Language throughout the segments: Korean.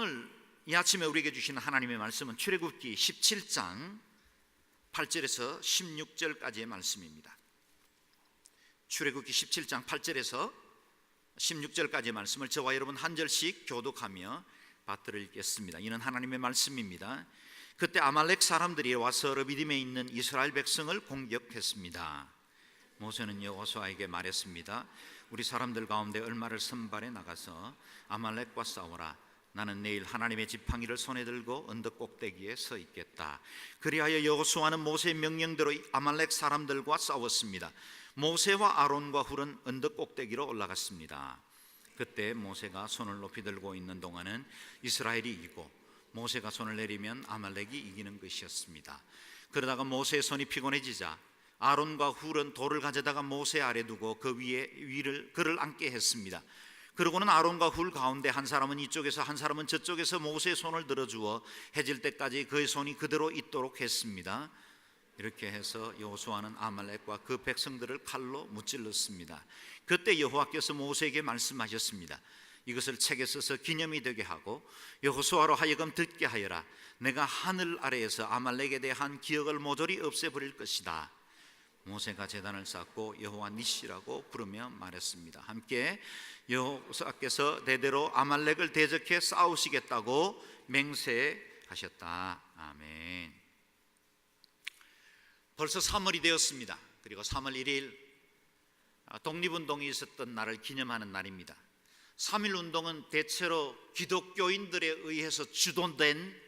오늘 이 아침에 우리에게 주시는 하나님의 말씀은 출애굽기 17장 8절에서 16절까지의 말씀입니다. 출애굽기 17장 8절에서 16절까지의 말씀을 저와 여러분 한 절씩 교독하며 받들어 읽겠습니다. 이는 하나님의 말씀입니다. 그때 아말렉 사람들이 와서 르비딤에 있는 이스라엘 백성을 공격했습니다. 모세는 여호수아에게 말했습니다. 우리 사람들 가운데 얼마를 선발해 나가서 아말렉과 싸워라. 나는 내일 하나님의 지팡이를 손에 들고 언덕 꼭대기에 서 있겠다. 그리하여 여호수아는 모세의 명령대로 아말렉 사람들과 싸웠습니다. 모세와 아론과 훌은 언덕 꼭대기로 올라갔습니다. 그때 모세가 손을 높이 들고 있는 동안은 이스라엘이 이기고 모세가 손을 내리면 아말렉이 이기는 것이었습니다. 그러다가 모세의 손이 피곤해지자 아론과 훌은 돌을 가져다가 모세 아래 두고 그 위에 그를 앉게 했습니다. 그러고는 아론과 훌 가운데 한 사람은 이쪽에서 한 사람은 저쪽에서 모세의 손을 들어주어 해질 때까지 그의 손이 그대로 있도록 했습니다. 이렇게 해서 여호수아는 아말렉과 그 백성들을 칼로 무찔렀습니다. 그때 여호와께서 모세에게 말씀하셨습니다. 이것을 책에 써서 기념이 되게 하고 여호수아로 하여금 듣게 하여라. 내가 하늘 아래에서 아말렉에 대한 기억을 모조리 없애버릴 것이다. 모세가 제단을 쌓고 여호와 니시라고 부르며 말했습니다. 함께 여호수아께서 대대로 아말렉을 대적해 싸우시겠다고 맹세하셨다. 아멘. 벌써 3월이 되었습니다. 그리고 3월 1일 독립운동이 있었던 날을 기념하는 날입니다. 3.1운동은 대체로 기독교인들에 의해서 주도된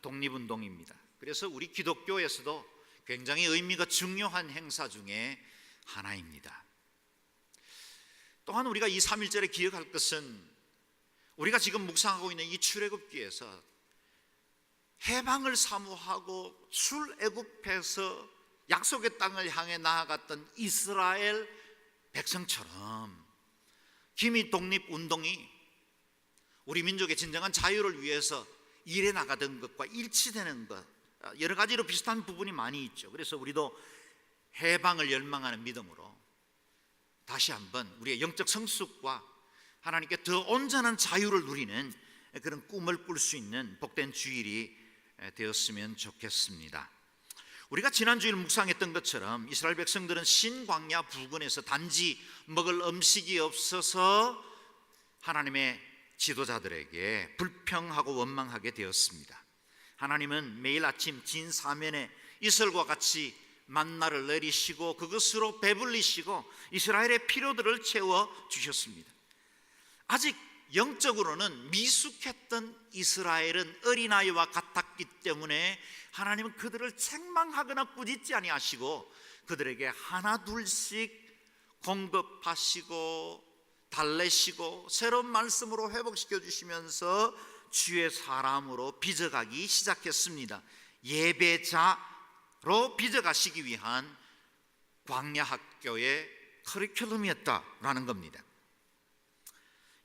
독립운동입니다. 그래서 우리 기독교에서도 굉장히 의미가 중요한 행사 중에 하나입니다. 또한 우리가 이 3.1절에 기억할 것은 우리가 지금 묵상하고 있는 이 출애굽기에서 해방을 사모하고 출애굽해서 약속의 땅을 향해 나아갔던 이스라엘 백성처럼 기미 독립운동이 우리 민족의 진정한 자유를 위해서 일해 나가던 것과 일치되는 것, 여러 가지로 비슷한 부분이 많이 있죠. 그래서 우리도 해방을 열망하는 믿음으로 다시 한번 우리의 영적 성숙과 하나님께 더 온전한 자유를 누리는 그런 꿈을 꿀 수 있는 복된 주일이 되었으면 좋겠습니다. 우리가 지난 주일 묵상했던 것처럼 이스라엘 백성들은 신광야 부근에서 단지 먹을 음식이 없어서 하나님의 지도자들에게 불평하고 원망하게 되었습니다. 하나님은 매일 아침 진 사면에 이슬과 같이 만나를 내리시고 그것으로 배불리시고 이스라엘의 필요들을 채워주셨습니다. 아직 영적으로는 미숙했던 이스라엘은 어린아이와 같았기 때문에 하나님은 그들을 책망하거나 꾸짖지 아니하시고 그들에게 하나 둘씩 공급하시고 달래시고 새로운 말씀으로 회복시켜 주시면서 주의 사람으로 빚어가기 시작했습니다. 예배자로 빚어가시기 위한 광야 학교의 커리큘럼이었다라는 겁니다.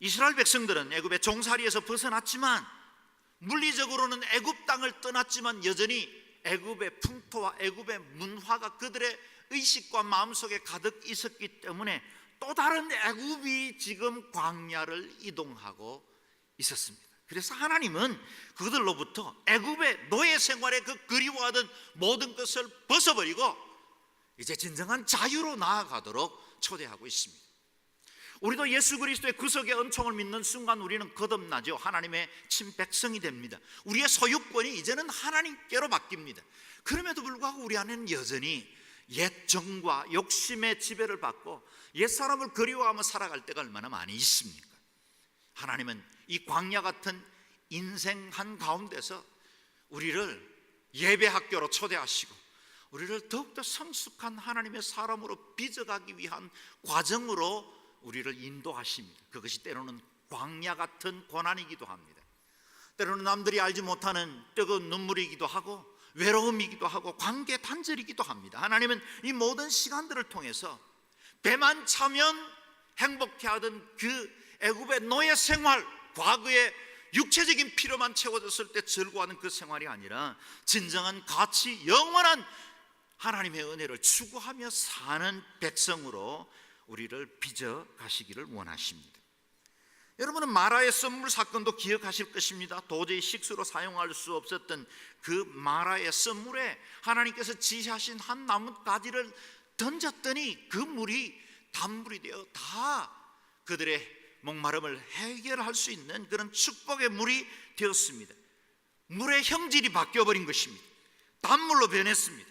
이스라엘 백성들은 애굽의 종살이에서 벗어났지만 물리적으로는 애굽 땅을 떠났지만 여전히 애굽의 풍토와 애굽의 문화가 그들의 의식과 마음속에 가득 있었기 때문에 또 다른 애굽이 지금 광야를 이동하고 있었습니다. 그래서 하나님은 그들로부터 애굽의 노예 생활에 그 그리워하던 모든 것을 벗어버리고 이제 진정한 자유로 나아가도록 초대하고 있습니다. 우리도 예수 그리스도의 구속의 은총을 믿는 순간 우리는 거듭나죠. 하나님의 친백성이 됩니다. 우리의 소유권이 이제는 하나님께로 바뀝니다. 그럼에도 불구하고 우리 안에는 여전히 옛 정과 욕심의 지배를 받고 옛사람을 그리워하며 살아갈 때가 얼마나 많이 있습니까? 하나님은 이 광야 같은 인생 한가운데서 우리를 예배학교로 초대하시고 우리를 더욱더 성숙한 하나님의 사람으로 빚어가기 위한 과정으로 우리를 인도하십니다. 그것이 때로는 광야 같은 고난이기도 합니다. 때로는 남들이 알지 못하는 뜨거운 눈물이기도 하고 외로움이기도 하고 관계 단절이기도 합니다. 하나님은 이 모든 시간들을 통해서 배만 차면 행복해하던 그 애굽의 노예 생활, 과거의 육체적인 필요만 채워졌을 때 즐거워하는 그 생활이 아니라 진정한 가치, 영원한 하나님의 은혜를 추구하며 사는 백성으로 우리를 빚어 가시기를 원하십니다. 여러분은 마라의 썬물 사건도 기억하실 것입니다. 도저히 식수로 사용할 수 없었던 그 마라의 썬물에 하나님께서 지시하신 한 나뭇가지를 던졌더니 그 물이 단물이 되어 다 그들의 목마름을 해결할 수 있는 그런 축복의 물이 되었습니다. 물의 형질이 바뀌어버린 것입니다. 단물로 변했습니다.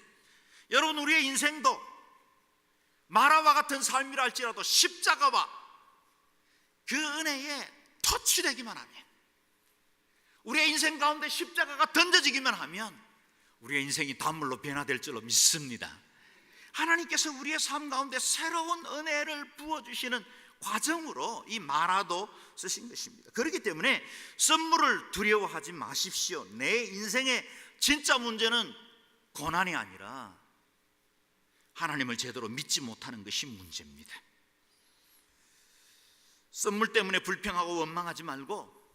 여러분, 우리의 인생도 마라와 같은 삶이라 할지라도 십자가와 그 은혜에 터치되기만 하면, 우리의 인생 가운데 십자가가 던져지기만 하면 우리의 인생이 단물로 변화될 줄로 믿습니다. 하나님께서 우리의 삶 가운데 새로운 은혜를 부어주시는 과정으로 이 마라도 쓰신 것입니다. 그렇기 때문에 썬물을 두려워하지 마십시오. 내 인생의 진짜 문제는 고난이 아니라 하나님을 제대로 믿지 못하는 것이 문제입니다. 썬물 때문에 불평하고 원망하지 말고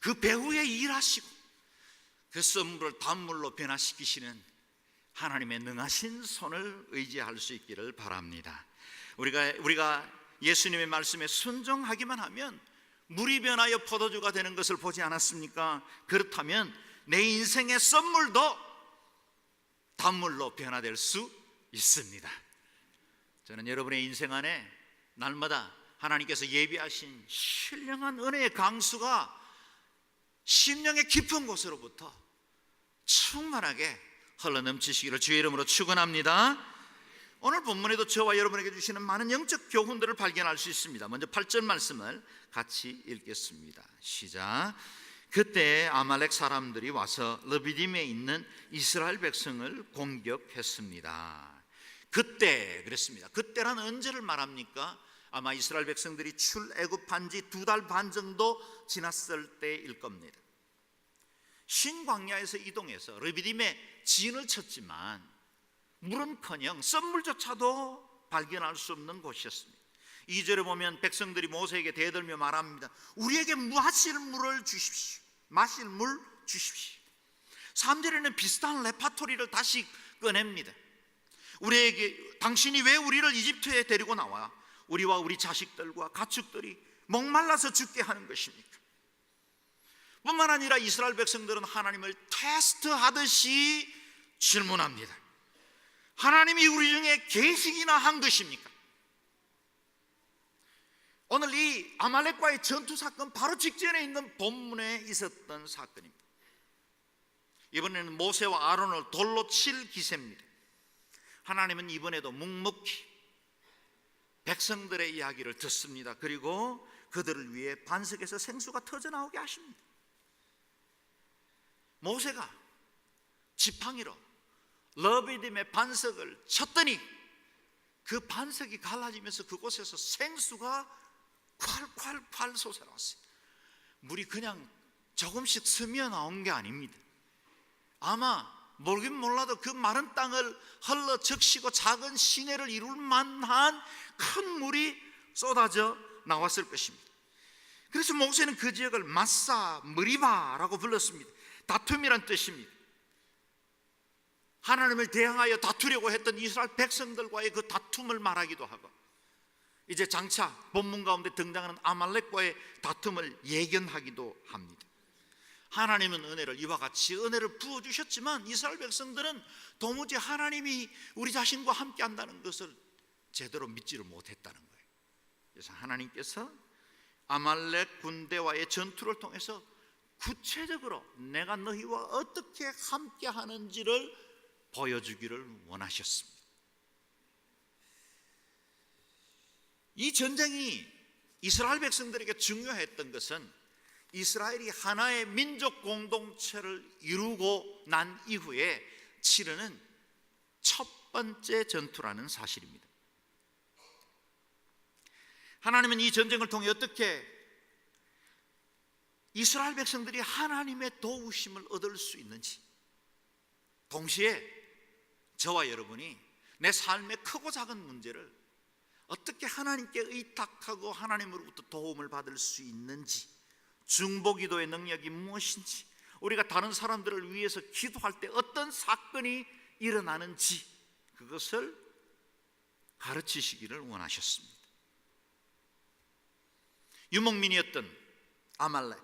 그 배후에 일하시고 그 썬물을 단물로 변화시키시는 하나님의 능하신 손을 의지할 수 있기를 바랍니다. 우리가 예수님의 말씀에 순종하기만 하면 물이 변하여 포도주가 되는 것을 보지 않았습니까? 그렇다면 내 인생의 썬물도 단물로 변화될 수 있습니다. 저는 여러분의 인생 안에 날마다 하나님께서 예비하신 신령한 은혜의 강수가 심령의 깊은 곳으로부터 충만하게 흘러넘치시기를 주의 이름으로 축원합니다. 오늘 본문에도 저와 여러분에게 주시는 많은 영적 교훈들을 발견할 수 있습니다. 먼저 8절 말씀을 같이 읽겠습니다. 시작. 그때 아말렉 사람들이 와서 르비딤에 있는 이스라엘 백성을 공격했습니다. 그때 그랬습니다. 그때란 언제를 말합니까? 아마 이스라엘 백성들이 출애굽한 지 2달 반 정도 지났을 때일 겁니다. 신광야에서 이동해서 르비딤에 진을 쳤지만 물은커녕 썬물조차도 발견할 수 없는 곳이었습니다. 2절에 보면 백성들이 모세에게 대들며 말합니다. 우리에게 마실 물을 주십시오. 마실 물 주십시오. 3절에는 비슷한 레파토리를 다시 꺼냅니다. 우리에게 당신이 왜 우리를 이집트에 데리고 나와 우리와 우리 자식들과 가축들이 목말라서 죽게 하는 것입니까? 뿐만 아니라 이스라엘 백성들은 하나님을 테스트하듯이 질문합니다. 하나님이 우리 중에 계시기나 한 것입니까? 오늘 이 아말렉과의 전투 사건 바로 직전에 있는 본문에 있었던 사건입니다. 이번에는 모세와 아론을 돌로 칠 기세입니다. 하나님은 이번에도 묵묵히 백성들의 이야기를 듣습니다. 그리고 그들을 위해 반석에서 생수가 터져나오게 하십니다. 모세가 지팡이로 르비딤의 반석을 쳤더니 그 반석이 갈라지면서 그곳에서 생수가 콸콸콸 솟아나왔어요. 물이 그냥 조금씩 스며 나온 게 아닙니다. 아마 모르긴 몰라도 그 마른 땅을 흘러 적시고 작은 시내를 이룰 만한 큰 물이 쏟아져 나왔을 것입니다. 그래서 모세는 그 지역을 마사 무리바라고 불렀습니다. 다툼이란 뜻입니다. 하나님을 대항하여 다투려고 했던 이스라엘 백성들과의 그 다툼을 말하기도 하고, 이제 장차 본문 가운데 등장하는 아말렉과의 다툼을 예견하기도 합니다. 하나님은 은혜를 이와 같이 은혜를 부어주셨지만 이스라엘 백성들은 도무지 하나님이 우리 자신과 함께 한다는 것을 제대로 믿지를 못했다는 거예요. 그래서 하나님께서 아말렉 군대와의 전투를 통해서 구체적으로 내가 너희와 어떻게 함께 하는지를 보여주기를 원하셨습니다. 이 전쟁이 이스라엘 백성들에게 중요했던 것은 이스라엘이 하나의 민족 공동체를 이루고 난 이후에 치르는 첫 번째 전투라는 사실입니다. 하나님은 이 전쟁을 통해 어떻게 이스라엘 백성들이 하나님의 도우심을 얻을 수 있는지, 동시에 저와 여러분이 내 삶의 크고 작은 문제를 어떻게 하나님께 의탁하고 하나님으로부터 도움을 받을 수 있는지, 중보기도의 능력이 무엇인지, 우리가 다른 사람들을 위해서 기도할 때 어떤 사건이 일어나는지, 그것을 가르치시기를 원하셨습니다. 유목민이었던 아말렉,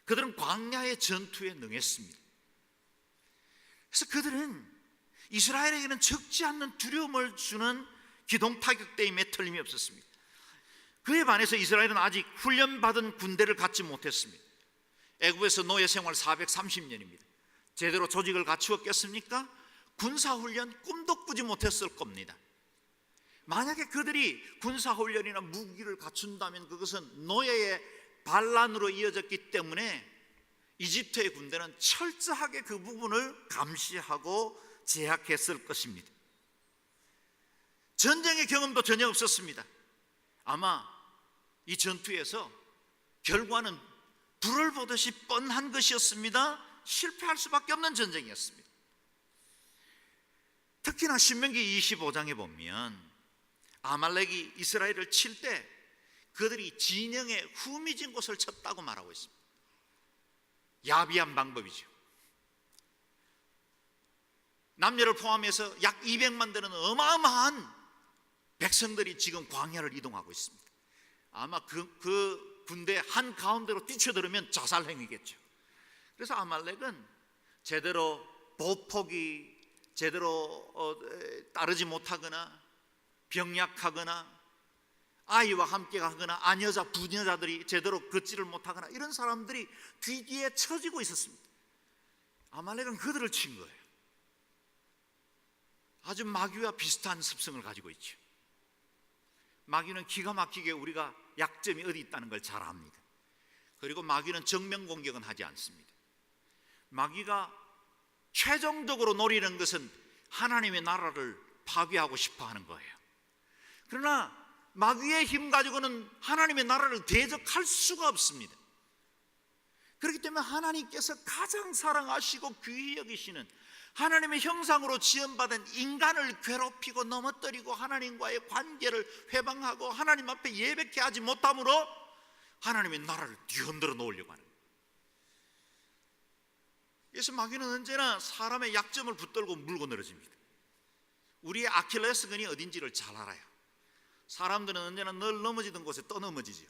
그들은 광야의 전투에 능했습니다. 그래서 그들은 이스라엘에게는 적지 않는 두려움을 주는 기동 타격대임에 틀림이 없었습니다. 그에 반해서 이스라엘은 아직 훈련받은 군대를 갖지 못했습니다. 애굽에서 노예 생활 430년입니다. 제대로 조직을 갖추었겠습니까? 군사훈련 꿈도 꾸지 못했을 겁니다. 만약에 그들이 군사훈련이나 무기를 갖춘다면 그것은 노예의 반란으로 이어졌기 때문에 이집트의 군대는 철저하게 그 부분을 감시하고 제약했을 것입니다. 전쟁의 경험도 전혀 없었습니다. 아마 이 전투에서 결과는 불을 보듯이 뻔한 것이었습니다. 실패할 수밖에 없는 전쟁이었습니다. 특히나 신명기 25장에 보면 아말렉이 이스라엘을 칠 때 그들이 진영의 후미진 곳을 쳤다고 말하고 있습니다. 야비한 방법이죠. 남녀를 포함해서 약 200만 되는 어마어마한 백성들이 지금 광야를 이동하고 있습니다. 아마 그 군대 한가운데로 뛰쳐들으면 자살행위겠죠. 그래서 아말렉은 제대로 보폭이 제대로 따르지 못하거나 병약하거나 아이와 함께 가거나 아녀자 부녀자들이 제대로 걷지를 못하거나 이런 사람들이 뒤뒤에 처지고 있었습니다. 아말렉은 그들을 친 거예요. 아주 마귀와 비슷한 습성을 가지고 있죠. 마귀는 기가 막히게 우리가 약점이 어디 있다는 걸 잘 압니다. 그리고 마귀는 정면 공격은 하지 않습니다. 마귀가 최종적으로 노리는 것은 하나님의 나라를 파괴하고 싶어 하는 거예요. 그러나 마귀의 힘 가지고는 하나님의 나라를 대적할 수가 없습니다. 그렇기 때문에 하나님께서 가장 사랑하시고 귀히 여기시는 하나님의 형상으로 지음받은 인간을 괴롭히고 넘어뜨리고 하나님과의 관계를 회방하고 하나님 앞에 예배케 하지 못함으로 하나님의 나라를 뒤흔들어 놓으려고 하는 거예요. 그래서 마귀는 언제나 사람의 약점을 붙들고 물고 늘어집니다. 우리의 아킬레스건이 어딘지를 잘 알아요. 사람들은 언제나 늘 넘어지던 곳에 또 넘어지죠.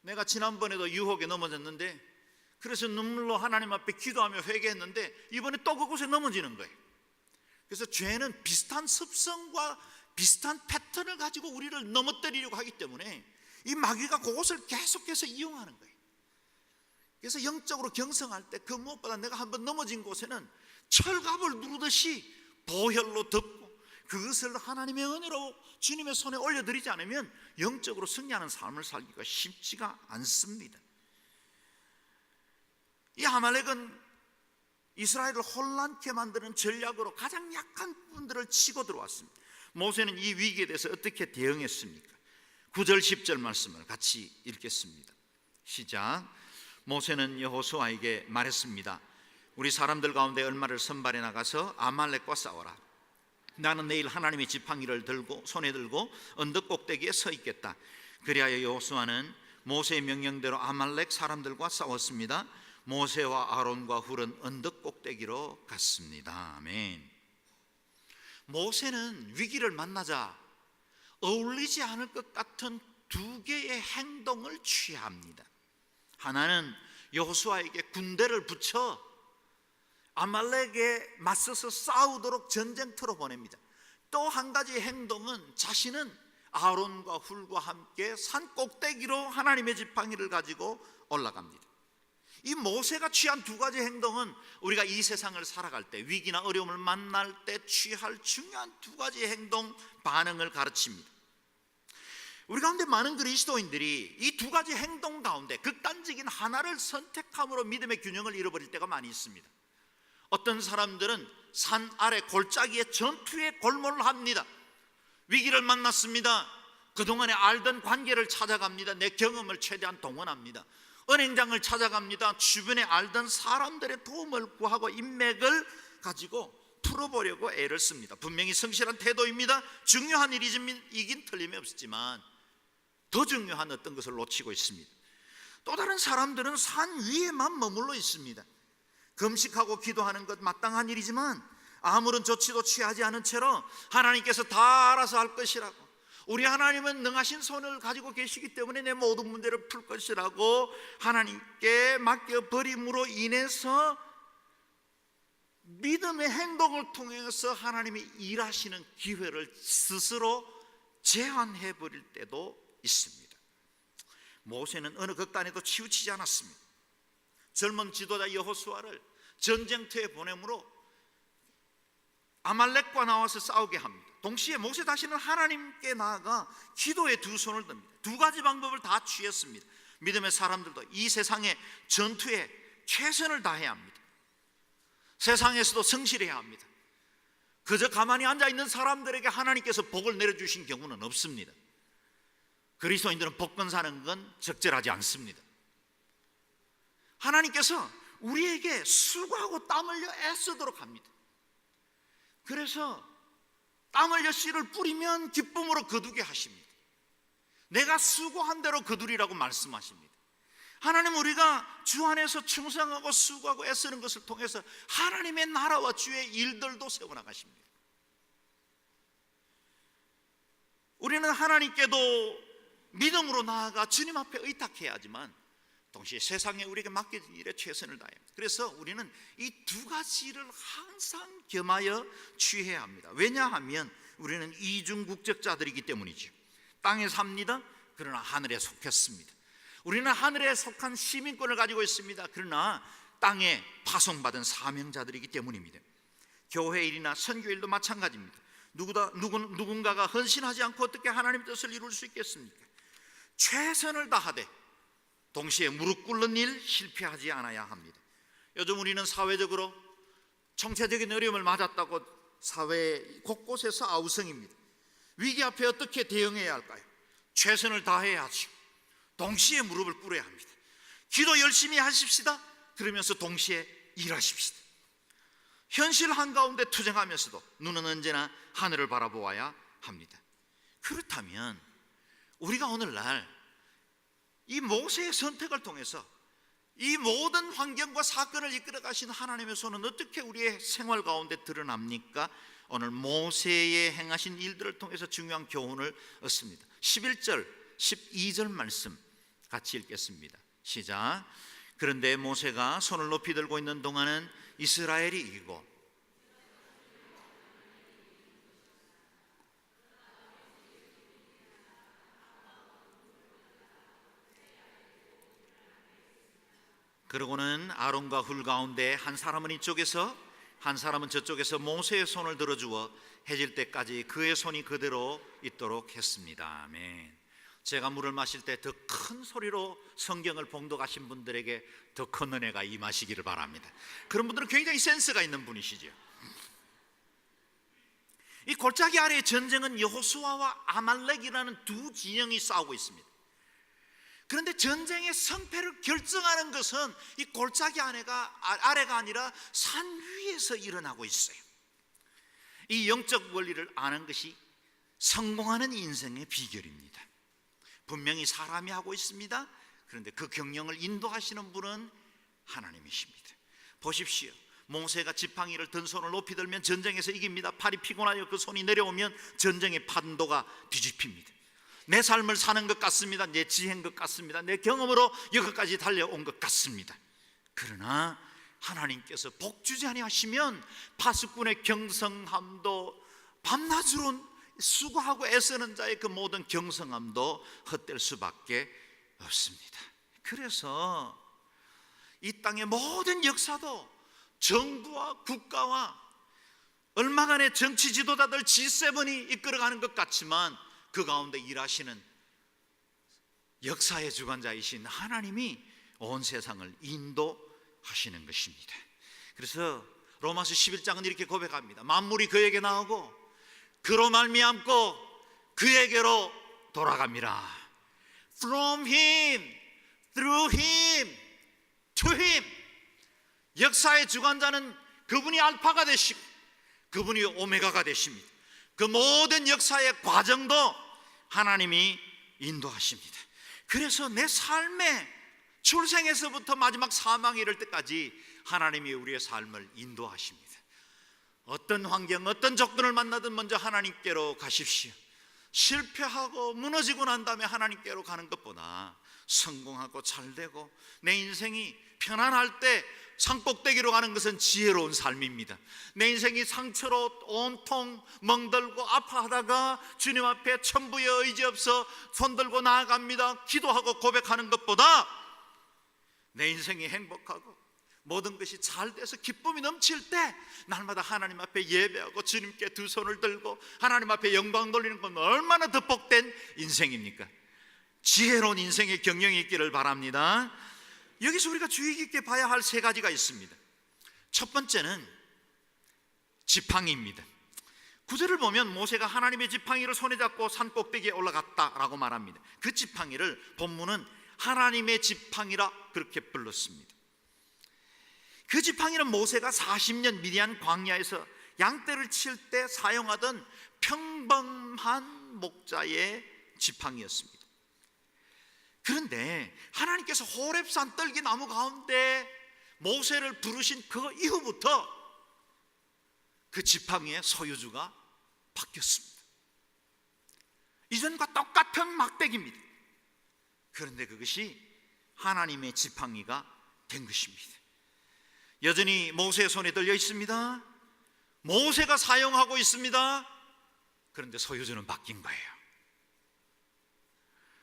내가 지난번에도 유혹에 넘어졌는데 그래서 눈물로 하나님 앞에 기도하며 회개했는데 이번에 또 그곳에 넘어지는 거예요. 그래서 죄는 비슷한 습성과 비슷한 패턴을 가지고 우리를 넘어뜨리려고 하기 때문에 이 마귀가 그곳을 계속해서 이용하는 거예요. 그래서 영적으로 경성할 때 그 무엇보다 내가 한번 넘어진 곳에는 철갑을 누르듯이 보혈로 덮고 그것을 하나님의 은혜로 주님의 손에 올려드리지 않으면 영적으로 승리하는 삶을 살기가 쉽지가 않습니다. 이 아말렉은 이스라엘을 혼란케 만드는 전략으로 가장 약한 분들을 치고 들어왔습니다. 모세는 이 위기에 대해서 어떻게 대응했습니까? 9절 10절 말씀을 같이 읽겠습니다. 시작. 모세는 여호수아에게 말했습니다. 우리 사람들 가운데 얼마를 선발해 나가서 아말렉과 싸워라. 나는 내일 하나님의 지팡이를 들고 손에 들고 언덕 꼭대기에 서 있겠다. 그리하여 여호수아는 모세의 명령대로 아말렉 사람들과 싸웠습니다. 모세와 아론과 훌은 언덕 꼭대기로 갔습니다. 아멘. 모세는 위기를 만나자 어울리지 않을 것 같은 두 개의 행동을 취합니다. 하나는 여호수아에게 군대를 붙여 아말렉에 맞서서 싸우도록 전쟁터로 보냅니다. 또 한 가지 행동은 자신은 아론과 훌과 함께 산 꼭대기로 하나님의 지팡이를 가지고 올라갑니다. 이 모세가 취한 두 가지 행동은 우리가 이 세상을 살아갈 때 위기나 어려움을 만날 때 취할 중요한 두 가지 행동 반응을 가르칩니다. 우리 가운데 많은 그리스도인들이 이 두 가지 행동 가운데 극단적인 하나를 선택함으로 믿음의 균형을 잃어버릴 때가 많이 있습니다. 어떤 사람들은 산 아래 골짜기에 전투의 골몰을 합니다. 위기를 만났습니다. 그동안에 알던 관계를 찾아갑니다. 내 경험을 최대한 동원합니다. 은행장을 찾아갑니다. 주변에 알던 사람들의 도움을 구하고 인맥을 가지고 풀어보려고 애를 씁니다. 분명히 성실한 태도입니다. 중요한 일이긴 틀림이 없지만 더 중요한 어떤 것을 놓치고 있습니다. 또 다른 사람들은 산 위에만 머물러 있습니다. 금식하고 기도하는 것 마땅한 일이지만 아무런 조치도 취하지 않은 채로 하나님께서 다 알아서 할 것이라고 우리 하나님은 능하신 손을 가지고 계시기 때문에 내 모든 문제를 풀 것이라고 하나님께 맡겨버림으로 인해서 믿음의 행동을 통해서 하나님이 일하시는 기회를 스스로 제한해 버릴 때도 있습니다. 모세는 어느 극단에도 치우치지 않았습니다. 젊은 지도자 여호수아를 전쟁터에 보내므로 아말렉과 나와서 싸우게 합니다. 동시에 모세 자신은 하나님께 나아가 기도에 두 손을 듭니다. 두 가지 방법을 다 취했습니다. 믿음의 사람들도 이 세상의 전투에 최선을 다해야 합니다. 세상에서도 성실해야 합니다. 그저 가만히 앉아있는 사람들에게 하나님께서 복을 내려주신 경우는 없습니다. 그리스도인들은 복권 사는 건 적절하지 않습니다. 하나님께서 우리에게 수고하고 땀 흘려 애쓰도록 합니다. 그래서 땀 흘려 씨를 뿌리면 기쁨으로 거두게 하십니다. 내가 수고한 대로 거두리라고 말씀하십니다. 하나님, 우리가 주 안에서 충성하고 수고하고 애쓰는 것을 통해서 하나님의 나라와 주의 일들도 세워나가십니다. 우리는 하나님께도 믿음으로 나아가 주님 앞에 의탁해야 하지만 동시에 세상에 우리에게 맡겨진 일에 최선을 다해야 합니다. 그래서 우리는 이 두 가지를 항상 겸하여 취해야 합니다. 왜냐하면 우리는 이중 국적자들이기 때문이죠. 땅에 삽니다. 그러나 하늘에 속했습니다. 우리는 하늘에 속한 시민권을 가지고 있습니다. 그러나 땅에 파송받은 사명자들이기 때문입니다. 교회 일이나 선교 일도 마찬가지입니다. 누군가가 헌신하지 않고 어떻게 하나님의 뜻을 이룰 수 있겠습니까? 최선을 다하되 동시에 무릎 꿇는 일 실패하지 않아야 합니다. 요즘 우리는 사회적으로 정체적인 어려움을 맞았다고 사회 곳곳에서 아우성입니다. 위기 앞에 어떻게 대응해야 할까요? 최선을 다해야죠. 동시에 무릎을 꿇어야 합니다. 기도 열심히 하십시다. 그러면서 동시에 일하십시다. 현실 한가운데 투쟁하면서도 눈은 언제나 하늘을 바라보아야 합니다. 그렇다면 우리가 오늘날 이 모세의 선택을 통해서 이 모든 환경과 사건을 이끌어 가신 하나님의 손은 어떻게 우리의 생활 가운데 드러납니까? 오늘 모세의 행하신 일들을 통해서 중요한 교훈을 얻습니다. 11절, 12절 말씀 같이 읽겠습니다. 시작. 그런데 모세가 손을 높이 들고 있는 동안은 이스라엘이 이기고 그러고는 아론과 훌 가운데 한 사람은 이쪽에서 한 사람은 저쪽에서 모세의 손을 들어주어 해질 때까지 그의 손이 그대로 있도록 했습니다. 아멘. 제가 물을 마실 때 더 큰 소리로 성경을 봉독하신 분들에게 더 큰 은혜가 임하시기를 바랍니다. 그런 분들은 굉장히 센스가 있는 분이시죠. 이 골짜기 아래의 전쟁은 여호수아와 아말렉이라는 두 진영이 싸우고 있습니다. 그런데 전쟁의 성패를 결정하는 것은 이 골짜기 아래가 아니라 산 위에서 일어나고 있어요. 이 영적 원리를 아는 것이 성공하는 인생의 비결입니다. 분명히 사람이 하고 있습니다. 그런데 그 경영을 인도하시는 분은 하나님이십니다. 보십시오. 모세가 지팡이를 든 손을 높이 들면 전쟁에서 이깁니다. 팔이 피곤하여 그 손이 내려오면 전쟁의 판도가 뒤집힙니다. 내 삶을 사는 것 같습니다. 내 지혜인 것 같습니다. 내 경험으로 여기까지 달려온 것 같습니다. 그러나 하나님께서 복 주지 아니하시면 파수꾼의 경성함도 밤낮으로 수고하고 애쓰는 자의 그 모든 경성함도 헛될 수밖에 없습니다. 그래서 이 땅의 모든 역사도 정부와 국가와 얼마간의 정치 지도자들 G7이 이끌어가는 것 같지만 그 가운데 일하시는 역사의 주관자이신 하나님이 온 세상을 인도하시는 것입니다. 그래서 로마서 11장은 이렇게 고백합니다. 만물이 그에게 나오고 그로 말미암고 그에게로 돌아갑니다. From Him, through Him, to Him. 역사의 주관자는 그분이 알파가 되시고 그분이 오메가가 되십니다. 그 모든 역사의 과정도 하나님이 인도하십니다. 그래서 내 삶의 출생에서부터 마지막 사망에 이를 때까지 하나님이 우리의 삶을 인도하십니다. 어떤 환경, 어떤 조건을 만나든 먼저 하나님께로 가십시오. 실패하고 무너지고 난 다음에 하나님께로 가는 것보다 성공하고 잘되고 내 인생이 편안할 때 산꼭대기로 가는 것은 지혜로운 삶입니다. 내 인생이 상처로 온통 멍들고 아파하다가 주님 앞에 천부의 의지 없어 손들고 나아갑니다. 기도하고 고백하는 것보다 내 인생이 행복하고 모든 것이 잘 돼서 기쁨이 넘칠 때 날마다 하나님 앞에 예배하고 주님께 두 손을 들고 하나님 앞에 영광 돌리는 건 얼마나 더 복된 인생입니까? 지혜로운 인생의 경영이 있기를 바랍니다. 여기서 우리가 주의 깊게 봐야 할 세 가지가 있습니다. 첫 번째는 지팡이입니다. 구절을 보면 모세가 하나님의 지팡이를 손에 잡고 산 꼭대기에 올라갔다라고 말합니다. 그 지팡이를 본문은 하나님의 지팡이라 그렇게 불렀습니다. 그 지팡이는 모세가 40년 미디안 광야에서 양떼를 칠 때 사용하던 평범한 목자의 지팡이였습니다. 그런데 하나님께서 호렙산 떨기나무 가운데 모세를 부르신 그 이후부터 그 지팡이의 소유주가 바뀌었습니다. 이전과 똑같은 막대기입니다. 그런데 그것이 하나님의 지팡이가 된 것입니다. 여전히 모세의 손에 들려 있습니다. 모세가 사용하고 있습니다. 그런데 소유주는 바뀐 거예요.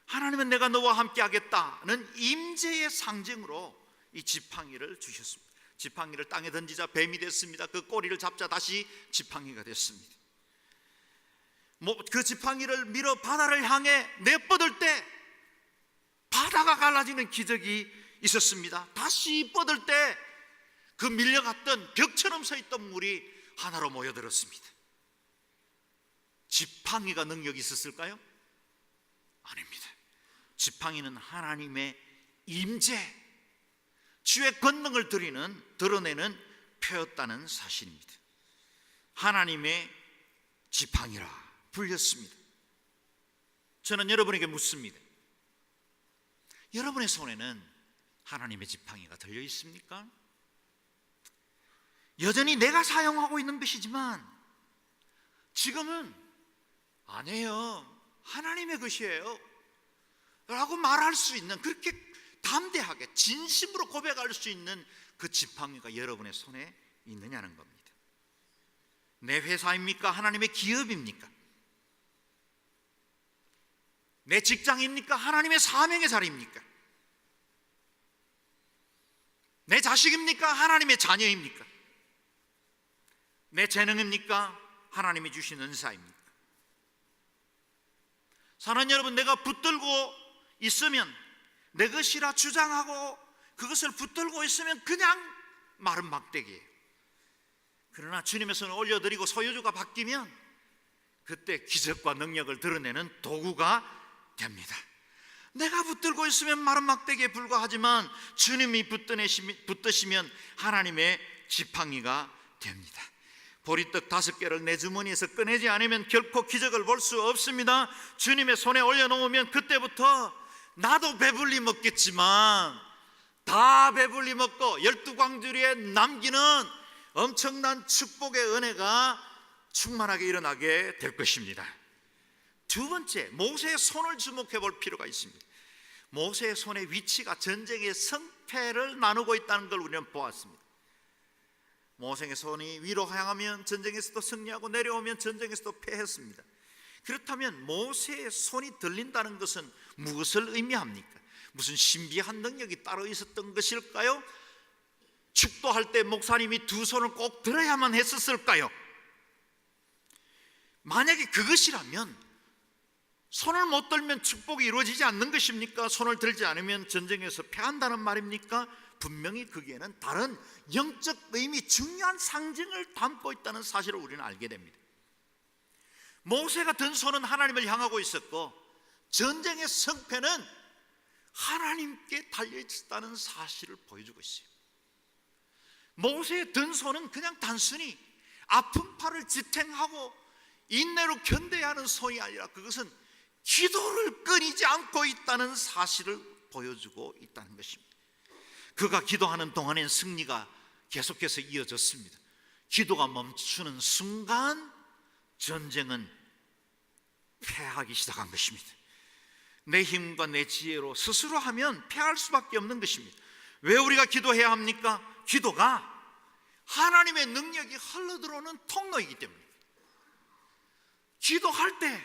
하나님은 내가 너와 함께 하겠다는 임재의 상징으로 이 지팡이를 주셨습니다. 지팡이를 땅에 던지자 뱀이 됐습니다. 그 꼬리를 잡자 다시 지팡이가 됐습니다. 그 지팡이를 밀어 바다를 향해 내뻗을 때 바다가 갈라지는 기적이 있었습니다. 다시 뻗을 때 그 밀려갔던 벽처럼 서 있던 물이 하나로 모여들었습니다. 지팡이가 능력이 있었을까요? 아닙니다. 지팡이는 하나님의 임재, 주의 권능을 드러내는 표였다는 사실입니다. 하나님의 지팡이라 불렸습니다. 저는 여러분에게 묻습니다. 여러분의 손에는 하나님의 지팡이가 들려 있습니까? 여전히 내가 사용하고 있는 것이지만 지금은 아니에요, 하나님의 것이에요 라고 말할 수 있는, 그렇게 담대하게 진심으로 고백할 수 있는 그 지팡이가 여러분의 손에 있느냐는 겁니다. 내 회사입니까? 하나님의 기업입니까? 내 직장입니까? 하나님의 사명의 자리입니까? 내 자식입니까? 하나님의 자녀입니까? 내 재능입니까? 하나님이 주신 은사입니까? 사랑하는 여러분, 내가 붙들고 있으면 내 것이라 주장하고 그것을 붙들고 있으면 그냥 마른 막대기예요. 그러나 주님의 손을 올려드리고 소유주가 바뀌면 그때 기적과 능력을 드러내는 도구가 됩니다. 내가 붙들고 있으면 마른 막대기에 불과하지만 주님이 붙드시면 하나님의 지팡이가 됩니다. 보리떡 5개를 내 주머니에서 꺼내지 않으면 결코 기적을 볼 수 없습니다. 주님의 손에 올려놓으면 그때부터 나도 배불리 먹겠지만 다 배불리 먹고 12광주리에 남기는 엄청난 축복의 은혜가 충만하게 일어나게 될 것입니다. 두 번째, 모세의 손을 주목해 볼 필요가 있습니다. 모세의 손의 위치가 전쟁의 승패를 나누고 있다는 걸 우리는 보았습니다. 모세의 손이 위로 향하면 전쟁에서도 승리하고 내려오면 전쟁에서도 패했습니다. 그렇다면 모세의 손이 들린다는 것은 무엇을 의미합니까? 무슨 신비한 능력이 따로 있었던 것일까요? 축도할 때 목사님이 두 손을 꼭 들어야만 했었을까요? 만약에 그것이라면 손을 못 들면 축복이 이루어지지 않는 것입니까? 손을 들지 않으면 전쟁에서 패한다는 말입니까? 분명히 거기에는 다른 영적 의미, 중요한 상징을 담고 있다는 사실을 우리는 알게 됩니다. 모세가 든 손은 하나님을 향하고 있었고 전쟁의 승패는 하나님께 달려있다는 사실을 보여주고 있어요. 모세의 든 손은 그냥 단순히 아픈 팔을 지탱하고 인내로 견뎌야 하는 손이 아니라 그것은 기도를 끊이지 않고 있다는 사실을 보여주고 있다는 것입니다. 그가 기도하는 동안엔 승리가 계속해서 이어졌습니다. 기도가 멈추는 순간 전쟁은 패하기 시작한 것입니다. 내 힘과 내 지혜로 스스로 하면 패할 수밖에 없는 것입니다. 왜 우리가 기도해야 합니까? 기도가 하나님의 능력이 흘러들어오는 통로이기 때문입니다. 기도할 때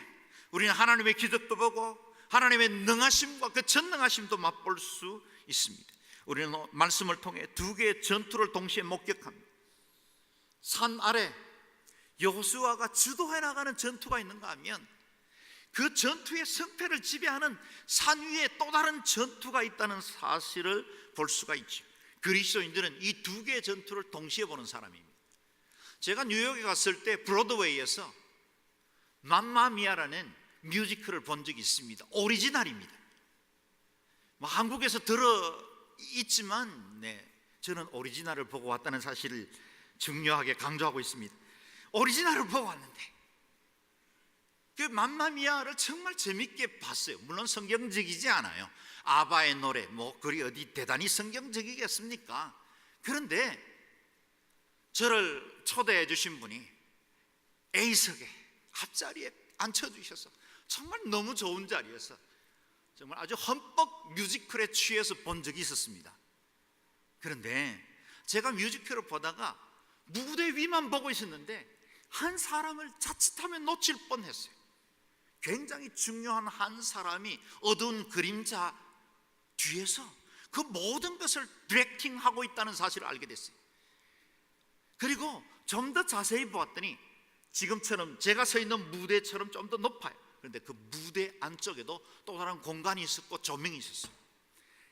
우리는 하나님의 기적도 보고 하나님의 능하심과 그 전능하심도 맛볼 수 있습니다. 우리는 말씀을 통해 두 개의 전투를 동시에 목격합니다. 산 아래 여호수아가 주도해 나가는 전투가 있는가 하면 그 전투의 승패를 지배하는 산 위에 또 다른 전투가 있다는 사실을 볼 수가 있죠. 그리스도인들은 이 두 개의 전투를 동시에 보는 사람입니다. 제가 뉴욕에 갔을 때 브로드웨이에서 맘마미아라는 뮤지컬을 본 적이 있습니다. 오리지널입니다. 한국에서 들어 있지만 저는 오리지널을 보고 왔다는 사실을 중요하게 강조하고 있습니다. 오리지널을 보고 왔는데 그 맘마미아를 정말 재밌게 봤어요. 물론 성경적이지 않아요. 아바의 노래 그리 어디 대단히 성경적이겠습니까? 그런데 저를 초대해 주신 분이 A석에 앞자리에 앉혀주셔서 정말 너무 좋은 자리에서 정말 아주 흠뻑 뮤지컬에 취해서 본 적이 있었습니다. 그런데 제가 뮤지컬을 보다가 무대 위만 보고 있었는데 한 사람을 자칫하면 놓칠 뻔했어요. 굉장히 중요한 한 사람이 어두운 그림자 뒤에서 그 모든 것을 디렉팅하고 있다는 사실을 알게 됐어요. 그리고 좀 더 자세히 보았더니 지금처럼 제가 서 있는 무대처럼 좀 더 높아요. 그런데 그 무대 안쪽에도 또 다른 공간이 있었고 조명이 있었어요.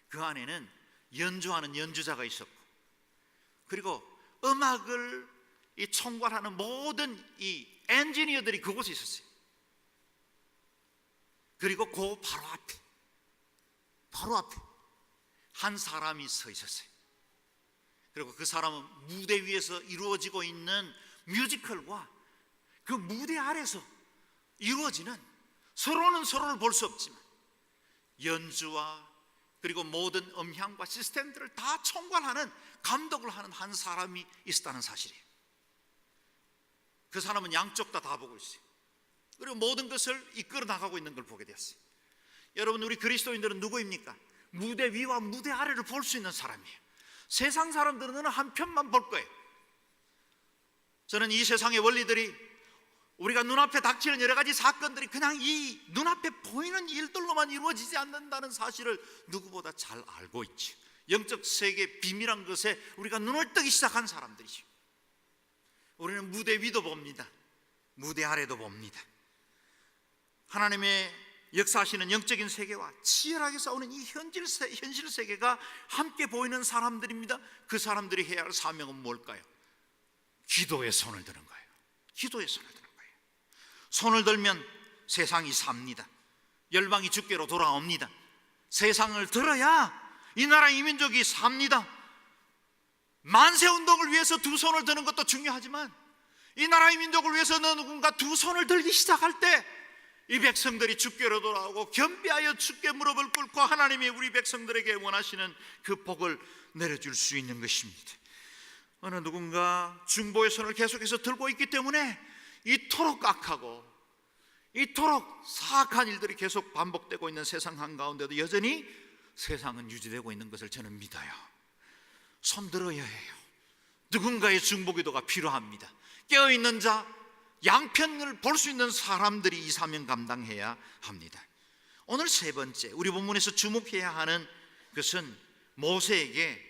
그 안에는 연주하는 연주자가 있었고, 그리고 음악을 총괄하는 모든 이 엔지니어들이 그곳에 있었어요. 그리고 그 바로 앞에 한 사람이 서 있었어요. 그리고 그 사람은 무대 위에서 이루어지고 있는 뮤지컬과 그 무대 아래서 이루어지는, 서로는 서로를 볼 수 없지만 연주와 그리고 모든 음향과 시스템들을 다 총괄하는, 감독을 하는 한 사람이 있었다는 사실이에요. 그 사람은 양쪽 다 보고 있어요. 그리고 모든 것을 이끌어 나가고 있는 걸 보게 되었어요. 여러분, 우리 그리스도인들은 누구입니까? 무대 위와 무대 아래를 볼 수 있는 사람이에요. 세상 사람들은 한 편만 볼 거예요. 저는 이 세상의 원리들이, 우리가 눈앞에 닥치는 여러 가지 사건들이 그냥 이 눈앞에 보이는 일들로만 이루어지지 않는다는 사실을 누구보다 잘 알고 있죠. 영적 세계의 비밀한 것에 우리가 눈을 뜨기 시작한 사람들이죠. 우리는 무대 위도 봅니다. 무대 아래도 봅니다. 하나님의 역사하시는 영적인 세계와 치열하게 싸우는 이 현실 세계가 함께 보이는 사람들입니다. 그 사람들이 해야 할 사명은 뭘까요? 기도에 손을 드는 거예요. 기도에 손을 드는 거예요. 손을 들면 세상이 삽니다. 열방이 주께로 돌아옵니다. 세상을 들어야 이 나라 이 민족이 삽니다. 만세운동을 위해서 두 손을 드는 것도 중요하지만 이 나라 이 민족을 위해서는 누군가 두 손을 들기 시작할 때 이 백성들이 주께로 돌아오고 겸비하여 주께 무릎을 꿇고 하나님이 우리 백성들에게 원하시는 그 복을 내려줄 수 있는 것입니다. 어느 누군가 중보의 손을 계속해서 들고 있기 때문에 이토록 악하고 이토록 사악한 일들이 계속 반복되고 있는 세상 한가운데도 여전히 세상은 유지되고 있는 것을 저는 믿어요. 손들어야 해요. 누군가의 중보기도가 필요합니다. 깨어있는 자, 양편을 볼 수 있는 사람들이 이 사명 감당해야 합니다. 오늘 세 번째, 우리 본문에서 주목해야 하는 것은 모세에게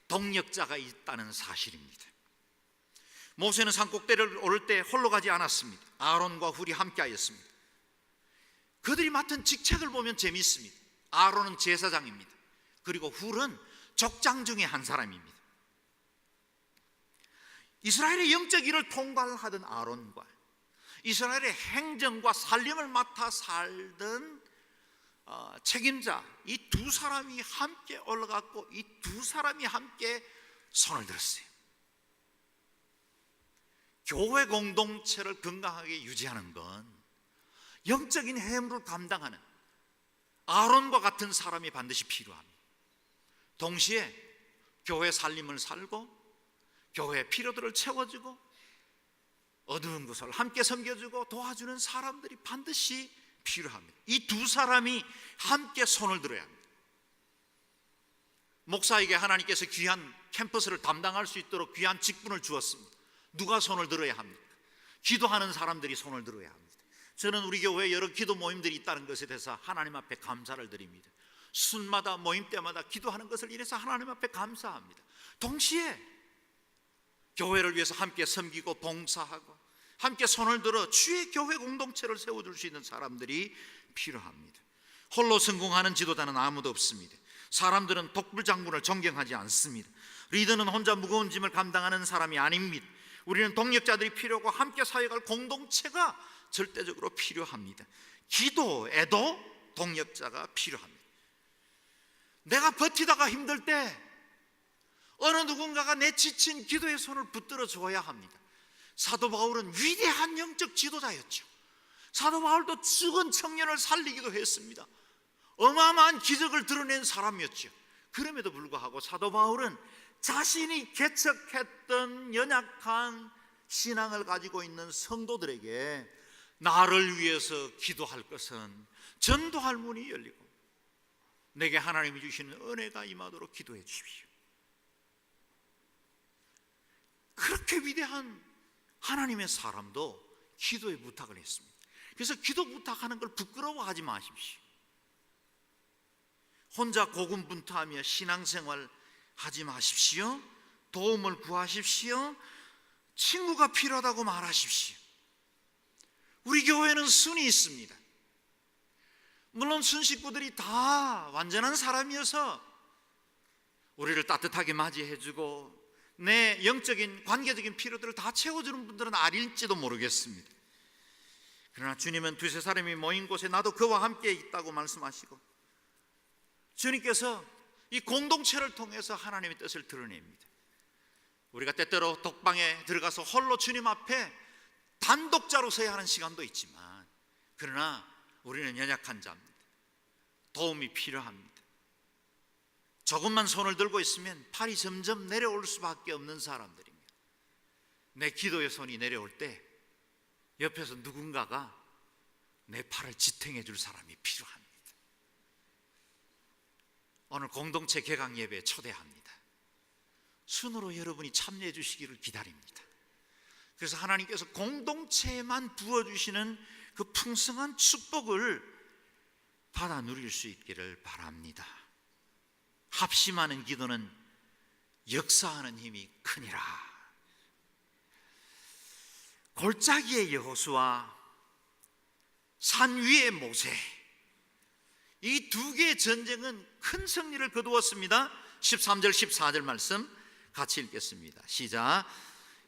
동력자가 있다는 사실입니다. 모세는 산꼭대기를 오를 때 홀로 가지 않았습니다. 아론과 훌이 함께 하였습니다. 그들이 맡은 직책을 보면 재미있습니다. 아론은 제사장입니다. 그리고 훌은 족장 중에 한 사람입니다. 이스라엘의 영적 일을 통괄하던 아론과 이스라엘의 행정과 살림을 맡아 살던 책임자, 이 두 사람이 함께 올라갔고 이 두 사람이 함께 손을 들었어요. 교회 공동체를 건강하게 유지하는 건 영적인 해무를 감당하는 아론과 같은 사람이 반드시 필요합니다. 동시에 교회 살림을 살고 교회의 필요들을 채워주고 어두운 곳을 함께 섬겨주고 도와주는 사람들이 반드시 필요합니다. 이 두 사람이 함께 손을 들어야 합니다. 목사에게 하나님께서 귀한 캠퍼스를 담당할 수 있도록 귀한 직분을 주었습니다. 누가 손을 들어야 합니까? 기도하는 사람들이 손을 들어야 합니다. 저는 우리 교회에 여러 기도 모임들이 있다는 것에 대해서 하나님 앞에 감사를 드립니다. 순마다 모임 때마다 기도하는 것을 이래서 하나님 앞에 감사합니다. 동시에 교회를 위해서 함께 섬기고 봉사하고 함께 손을 들어 주의 교회 공동체를 세워줄 수 있는 사람들이 필요합니다. 홀로 성공하는 지도자는 아무도 없습니다. 사람들은 독불장군을 존경하지 않습니다. 리더는 혼자 무거운 짐을 감당하는 사람이 아닙니다. 우리는 동력자들이 필요하고 함께 사역할 공동체가 절대적으로 필요합니다. 기도에도 동력자가 필요합니다. 내가 버티다가 힘들 때 어느 누군가가 내 지친 기도의 손을 붙들어 줘야 합니다. 사도 바울은 위대한 영적 지도자였죠. 사도 바울도 죽은 청년을 살리기도 했습니다. 어마어마한 기적을 드러낸 사람이었죠. 그럼에도 불구하고 사도 바울은 자신이 개척했던 연약한 신앙을 가지고 있는 성도들에게 나를 위해서 기도할 것은 전도할 문이 열리고 내게 하나님이 주시는 은혜가 임하도록 기도해 주십시오. 그렇게 위대한 하나님의 사람도 기도에 부탁을 했습니다. 그래서 기도 부탁하는 걸 부끄러워하지 마십시오. 혼자 고군분투하며 신앙생활 하지 마십시오. 도움을 구하십시오. 친구가 필요하다고 말하십시오. 우리 교회는 순이 있습니다. 물론 순 식구들이 다 완전한 사람이어서 우리를 따뜻하게 맞이해주고 내 영적인 관계적인 필요들을 다 채워주는 분들은 아닐지도 모르겠습니다. 그러나 주님은 두세 사람이 모인 곳에 나도 그와 함께 있다고 말씀하시고 주님께서 이 공동체를 통해서 하나님의 뜻을 드러냅니다. 우리가 때때로 독방에 들어가서 홀로 주님 앞에 단독자로 서야 하는 시간도 있지만 그러나 우리는 연약한 자입니다. 도움이 필요합니다. 조금만 손을 들고 있으면 팔이 점점 내려올 수밖에 없는 사람들입니다. 내 기도의 손이 내려올 때 옆에서 누군가가 내 팔을 지탱해 줄 사람이 필요합니다. 오늘 공동체 개강 예배에 초대합니다. 순으로 여러분이 참여해 주시기를 기다립니다. 그래서 하나님께서 공동체에만 부어주시는 그 풍성한 축복을 받아 누릴 수 있기를 바랍니다. 합심하는 기도는 역사하는 힘이 크니라. 골짜기의 여호수아, 산 위의 모세, 이 두 개의 전쟁은 큰 승리를 거두었습니다. 13절 14절 말씀 같이 읽겠습니다. 시작.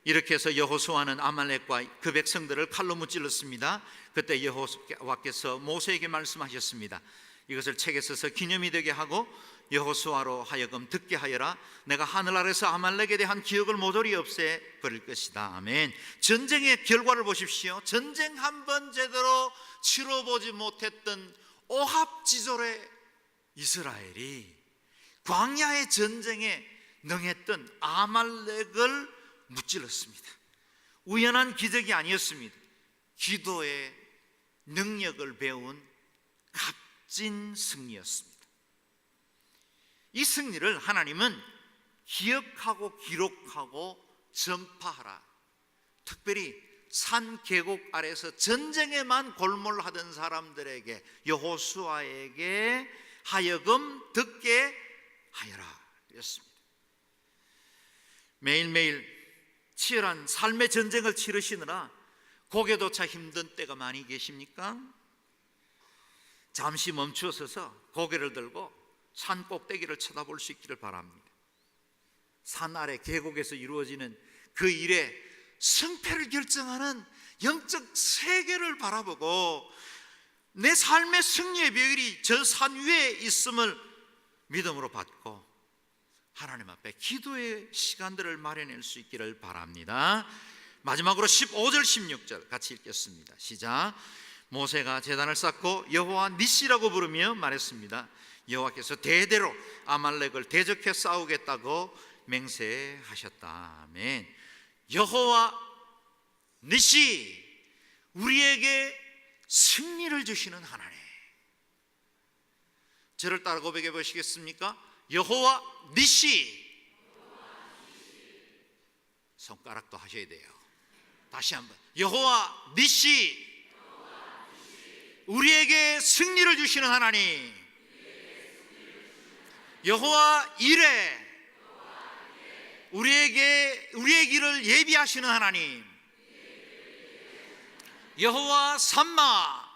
이렇게 해서 여호수아는 아말렉과 그 백성들을 칼로 무찔렀습니다. 그때 여호와께서 모세에게 말씀하셨습니다. 이것을 책에 써서 기념이 되게 하고 여호수아로 하여금 듣게 하여라. 내가 하늘 아래서 아말렉에 대한 기억을 모조리 없애 버릴 것이다. 아멘. 전쟁의 결과를 보십시오. 전쟁 한 번 제대로 치러보지 못했던 오합지졸의 이스라엘이 광야의 전쟁에 능했던 아말렉을 무찔렀습니다. 우연한 기적이 아니었습니다. 기도의 능력을 배운 값진 승리였습니다. 이 승리를 하나님은 기억하고 기록하고 전파하라. 특별히 산 계곡 아래서 전쟁에만 골몰하던 사람들에게 여호수아에게 하여금 듣게 하여라 였습니다. 매일매일 치열한 삶의 전쟁을 치르시느라 고개조차 힘든 때가 많이 계십니까? 잠시 멈추어서서 고개를 들고 산 꼭대기를 쳐다볼 수 있기를 바랍니다. 산 아래 계곡에서 이루어지는 그 일의 승패를 결정하는 영적 세계를 바라보고 내 삶의 승리의 비결이 저 산 위에 있음을 믿음으로 받고 하나님 앞에 기도의 시간들을 마련할 수 있기를 바랍니다. 마지막으로 15절 16절 같이 읽겠습니다. 시작. 모세가 제단을 쌓고 여호와 니시라고 부르며 말했습니다. 여호와께서 대대로 아말렉을 대적해 싸우겠다고 맹세하셨다. 아멘. 여호와 니시, 우리에게 승리를 주시는 하나님. 저를 따라 고백해 보시겠습니까? 여호와 니시. 손가락도 하셔야 돼요. 다시 한번, 여호와 니시, 우리에게 승리를 주시는 하나님. 여호와 이레, 우리의 길을 예비하시는 하나님. 여호와 삼마,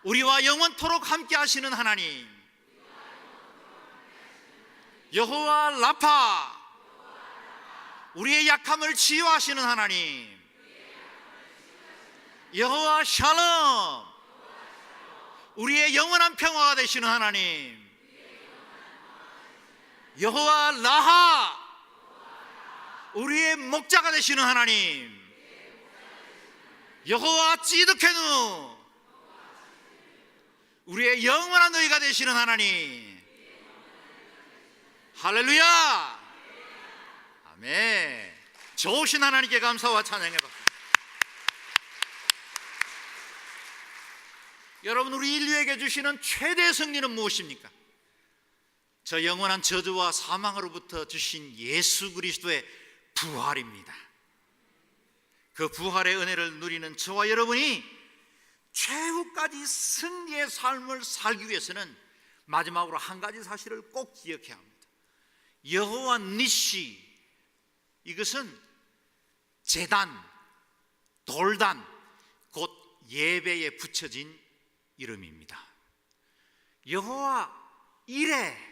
우리와 영원토록 함께 하시는 하나님. 여호와 라파, 우리의 약함을 치유하시는 하나님. 여호와 샬롬, 우리의 영원한 평화가 되시는 하나님. 여호와 라하, 우리의 목자가 되시는 하나님. 여호와 찌드케누, 우리의 영원한 너희가 되시는 하나님. 할렐루야. 아멘. 좋으신 하나님께 감사와 찬양해 받습니다. 여러분, 우리 인류에게 주시는 최대 승리는 무엇입니까? 저 영원한 저주와 사망으로부터 주신 예수 그리스도의 부활입니다. 그 부활의 은혜를 누리는 저와 여러분이 최후까지 승리의 삶을 살기 위해서는 마지막으로 한 가지 사실을 꼭 기억해야 합니다. 여호와 니시, 이것은 제단, 돌단, 곧 예배에 붙여진 이름입니다. 여호와 이레,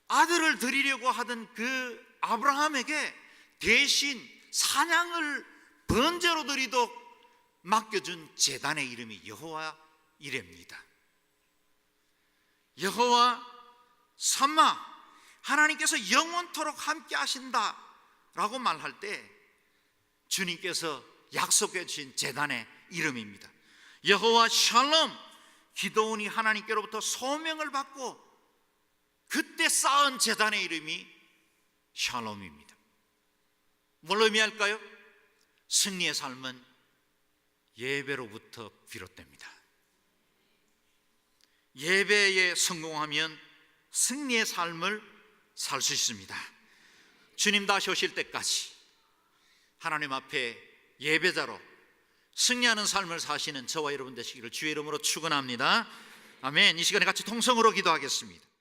아들을 드리려고 하던 그 아브라함에게 대신 사냥을 번제로 드리도록 맡겨준 제단의 이름이 여호와 이레입니다. 여호와 삼마, 하나님께서 영원토록 함께 하신다라고 말할 때 주님께서 약속해 주신 제단의 이름입니다. 여호와 샬롬, 기도원이 하나님께로부터 소명을 받고 그때 쌓은 제단의 이름이 샬롬입니다. 뭘 의미할까요? 승리의 삶은 예배로부터 비롯됩니다. 예배에 성공하면 승리의 삶을 살 수 있습니다. 주님 다시 오실 때까지 하나님 앞에 예배자로 승리하는 삶을 사시는 저와 여러분 되시기를 주의 이름으로 축원합니다. 아멘. 이 시간에 같이 통성으로 기도하겠습니다.